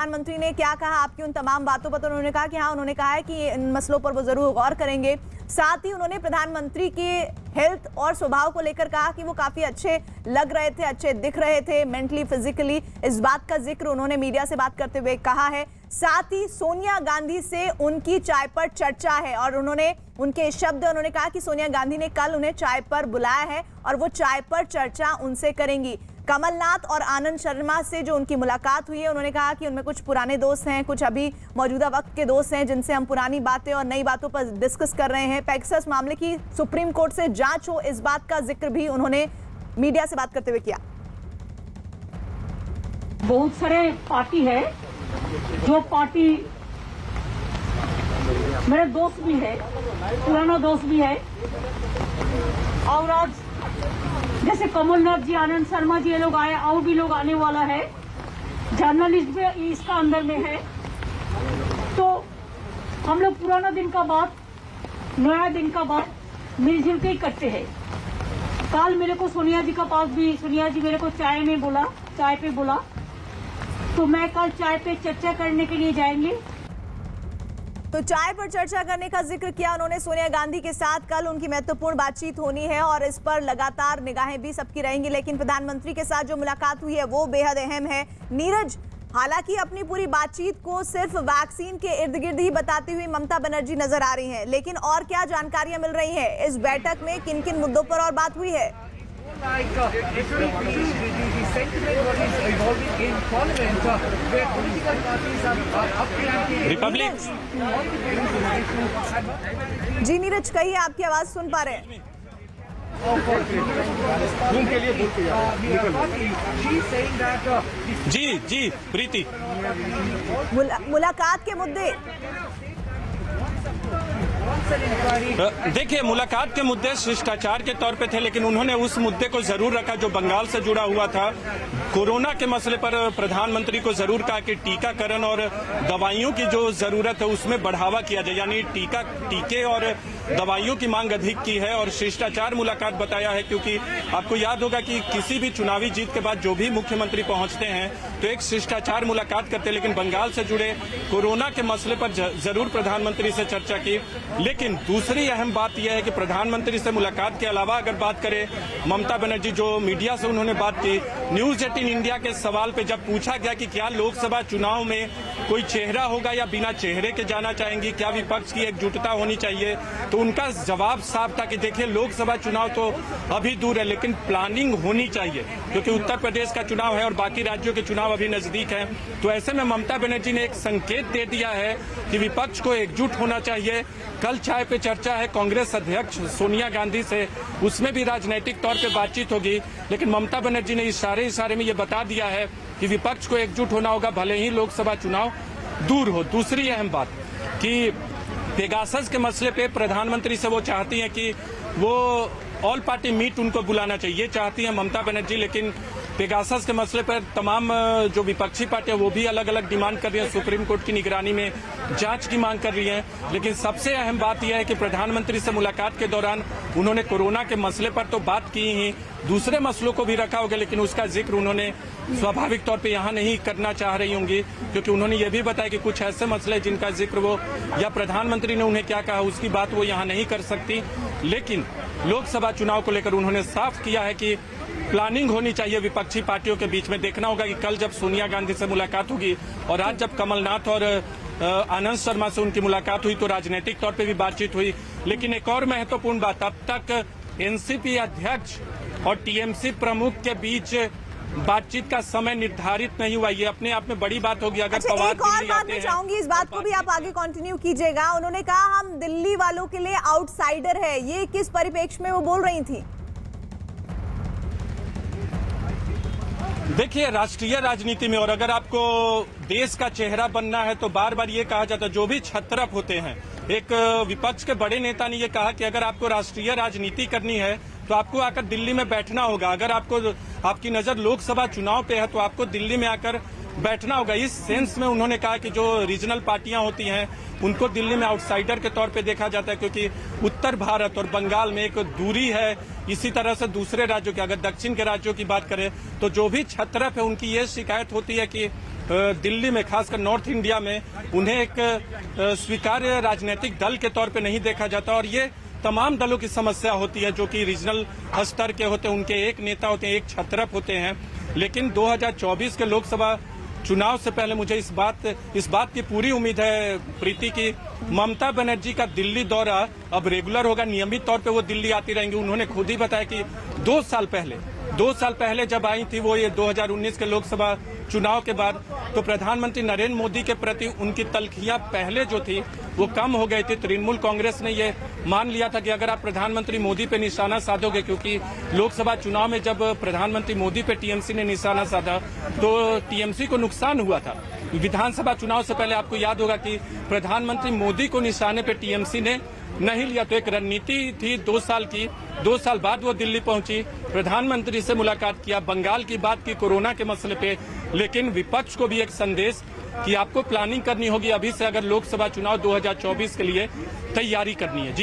प्रधानमंत्री ने क्या कहा आपकी उन तमाम बातों पर? तो उन्होंने कहा कि हाँ, उन्होंने कहा है कि इन मसलों पर वो जरूर गौर करेंगे। साथ ही उन्होंने प्रधानमंत्री के हेल्थ और स्वभाव को लेकर कहा कि वो काफी अच्छे लग रहे थे, अच्छे दिख रहे थे मेंटली, फिजिकली। इस बात का जिक्र उन्होंने मीडिया से बात करते हुए कहा है। साथ ही सोनिया गांधी से उनकी चाय पर चर्चा है और उनके शब्द, उन्होंने कहा कि सोनिया गांधी ने कल उन्हें चाय पर बुलाया है और वो चाय पर चर्चा उनसे करेंगी। कमलनाथ और आनंद शर्मा से जो उनकी मुलाकात हुई है, उन्होंने कहा कि उनमें कुछ पुराने दोस्त हैं, कुछ अभी मौजूदा वक्त के दोस्त हैं जिनसे हम पुरानी बातें और नई बातों पर डिस्कस कर रहे हैं। पेगासस मामले की सुप्रीम कोर्ट से जांच हो, इस बात का जिक्र भी उन्होंने मीडिया से बात करते हुए किया। बहुत सारे पार्टी है, जो पार्टी मेरे दोस्त भी है, पुराना दोस्त भी है, और आज जैसे कमलनाथ जी, आनंद शर्मा जी, ये लोग आए, और भी लोग आने वाला है, जर्नलिस्ट भी इसका अंदर में है। तो हम लोग पुराना दिन का बात, नया दिन का बात मिलजुल के ही करते हैं। कल मेरे को सोनिया जी का पास भी, सोनिया जी मेरे को चाय पे बोला, तो मैं कल चाय पे चर्चा करने के लिए जाएंगे। तो चाय पर चर्चा करने का जिक्र किया उन्होंने सोनिया गांधी के साथ। कल उनकी महत्वपूर्ण बातचीत होनी है और इस पर लगातार निगाहें भी सबकी रहेंगी। लेकिन प्रधानमंत्री के साथ जो मुलाकात हुई है वो बेहद अहम है। नीरज, हालांकि अपनी पूरी बातचीत को सिर्फ वैक्सीन के इर्द गिर्द ही बताती हुई ममता बनर्जी नजर आ रही हैं, लेकिन और क्या जानकारियां मिल रही हैं? इस बैठक में किन किन मुद्दों पर और बात हुई है? रिपब्लिक जी नीरज, कहिए, आपकी आवाज सुन पा रहे हैं। जी प्रीति, मुलाकात के मुद्दे देखिए, मुलाकात के मुद्दे शिष्टाचार के तौर पे थे, लेकिन उन्होंने उस मुद्दे को जरूर रखा जो बंगाल से जुड़ा हुआ था। कोरोना के मसले पर प्रधानमंत्री को जरूर कहा कि टीकाकरण और दवाइयों की जो जरूरत है उसमें बढ़ावा किया जाए, यानी टीके और दवाइयों की मांग अधिक की है। और शिष्टाचार मुलाकात बताया है, क्योंकि आपको याद होगा कि किसी भी चुनावी जीत के बाद जो भी मुख्यमंत्री पहुंचते हैं तो एक शिष्टाचार मुलाकात करते हैं, लेकिन बंगाल से जुड़े कोरोना के मसले पर जरूर प्रधानमंत्री से चर्चा की। लेकिन दूसरी अहम बात यह है कि प्रधानमंत्री से मुलाकात के अलावा अगर बात करें, ममता बनर्जी जो मीडिया से उन्होंने बात की, न्यूज 18 इंडिया के सवाल पे जब पूछा गया कि क्या लोकसभा चुनाव में कोई चेहरा होगा या बिना चेहरे के जाना चाहेंगी, क्या विपक्ष की एकजुटता होनी चाहिए, तो उनका जवाब साफ था कि देखिए, लोकसभा चुनाव तो अभी दूर है, लेकिन प्लानिंग होनी चाहिए, क्योंकि उत्तर प्रदेश का चुनाव है और बाकी राज्यों के चुनाव अभी नजदीक है। तो ऐसे में ममता बनर्जी ने एक संकेत दे दिया है कि विपक्ष को एकजुट होना चाहिए। कल चाय पे चर्चा है कांग्रेस अध्यक्ष सोनिया गांधी से, उसमें भी राजनीतिक तौर पे बातचीत होगी, लेकिन ममता बनर्जी ने इशारे में ये बता दिया है कि विपक्ष को एकजुट होना होगा, भले ही लोकसभा चुनाव दूर हो। दूसरी अहम बात कि पेगासस के मसले पे प्रधानमंत्री से वो चाहती हैं कि वो ऑल पार्टी मीट उनको बुलाना चाहिए, चाहती है ममता बनर्जी, लेकिन पेगासस के मसले पर तमाम जो विपक्षी पार्टियां वो भी अलग अलग डिमांड कर रही हैं, सुप्रीम कोर्ट की निगरानी में जांच की मांग कर रही हैं। लेकिन सबसे अहम बात यह है कि प्रधानमंत्री से मुलाकात के दौरान उन्होंने कोरोना के मसले पर तो बात की ही, दूसरे मसलों को भी रखा होगा, लेकिन उसका जिक्र उन्होंने स्वाभाविक तौर पे यहाँ नहीं करना चाह रही होंगी, क्योंकि उन्होंने ये भी बताया कि कुछ ऐसे मसले जिनका जिक्र वो या प्रधानमंत्री ने उन्हें क्या कहा उसकी बात वो यहाँ नहीं कर सकती। लेकिन लोकसभा चुनाव को लेकर उन्होंने साफ किया है कि प्लानिंग होनी चाहिए विपक्षी पार्टियों के बीच में। देखना होगा कि कल जब सोनिया गांधी से मुलाकात होगी और आज जब कमलनाथ और आनंद शर्मा से उनकी मुलाकात हुई तो राजनीतिक तौर पे भी बातचीत हुई। लेकिन एक और महत्वपूर्ण बात, अब तक एनसीपी अध्यक्ष और टीएमसी प्रमुख के बीच बातचीत का समय निर्धारित नहीं हुआ। ये अपने आप में बड़ी बात होगी। अगर पवार एक और बात मैं चाहूंगी, इस बात को भी आप आगे कंटिन्यू कीजिएगा। उन्होंने कहा हम दिल्ली वालों के लिए आउटसाइडर है, ये किस परिप्रेक्ष्य में वो बोल रही थी? देखिए, राष्ट्रीय राजनीति में और अगर आपको देश का चेहरा बनना है तो बार बार ये कहा जाता है, जो भी छत्रप होते हैं, एक विपक्ष के बड़े नेता ने ये कहा कि अगर आपको राष्ट्रीय राजनीति करनी है तो आपको आकर दिल्ली में बैठना होगा। अगर आपकी नजर लोकसभा चुनाव पे है तो आपको दिल्ली में आकर बैठना होगा। इस सेंस में उन्होंने कहा कि जो रीजनल पार्टियां होती हैं उनको दिल्ली में आउटसाइडर के तौर पे देखा जाता है, क्योंकि उत्तर भारत और बंगाल में एक दूरी है। इसी तरह से दूसरे राज्यों की, अगर दक्षिण के राज्यों की बात करें तो जो भी छत्रप है उनकी ये शिकायत होती है कि दिल्ली में, खासकर नॉर्थ इंडिया में, उन्हें एक स्वीकार्य राजनीतिक दल के तौर पे नहीं देखा जाता। और ये तमाम दलों की समस्या होती है जो कि रीजनल स्तर के होते हैं, उनके एक नेता होते हैं, एक छत्रप होते हैं। लेकिन 2024 के लोकसभा चुनाव से पहले मुझे इस बात की पूरी उम्मीद है प्रीति की ममता बनर्जी का दिल्ली दौरा अब रेगुलर होगा, नियमित तौर पे वो दिल्ली आती रहेंगी। उन्होंने खुद ही बताया कि 2 साल पहले जब आई थी वो, ये 2019 के लोकसभा चुनाव के बाद, तो प्रधानमंत्री नरेंद्र मोदी के प्रति उनकी तलखियां पहले जो थी वो कम हो गई थी। तृणमूल कांग्रेस ने ये मान लिया था कि अगर आप प्रधानमंत्री मोदी पे निशाना साधोगे, क्योंकि लोकसभा चुनाव में जब प्रधानमंत्री मोदी पे टीएमसी ने निशाना साधा तो टीएमसी को नुकसान हुआ था। विधानसभा चुनाव से पहले आपको याद होगा कि प्रधानमंत्री मोदी को निशाने पे टीएमसी ने नहीं लिया, तो एक रणनीति थी 2 साल की। 2 साल बाद वो दिल्ली पहुंची, प्रधानमंत्री से मुलाकात किया, बंगाल की बात की, कोरोना के मसले पे। लेकिन विपक्ष को भी एक संदेश कि आपको प्लानिंग करनी होगी अभी से, अगर लोकसभा चुनाव 2024 के लिए तैयारी करनी है। जी।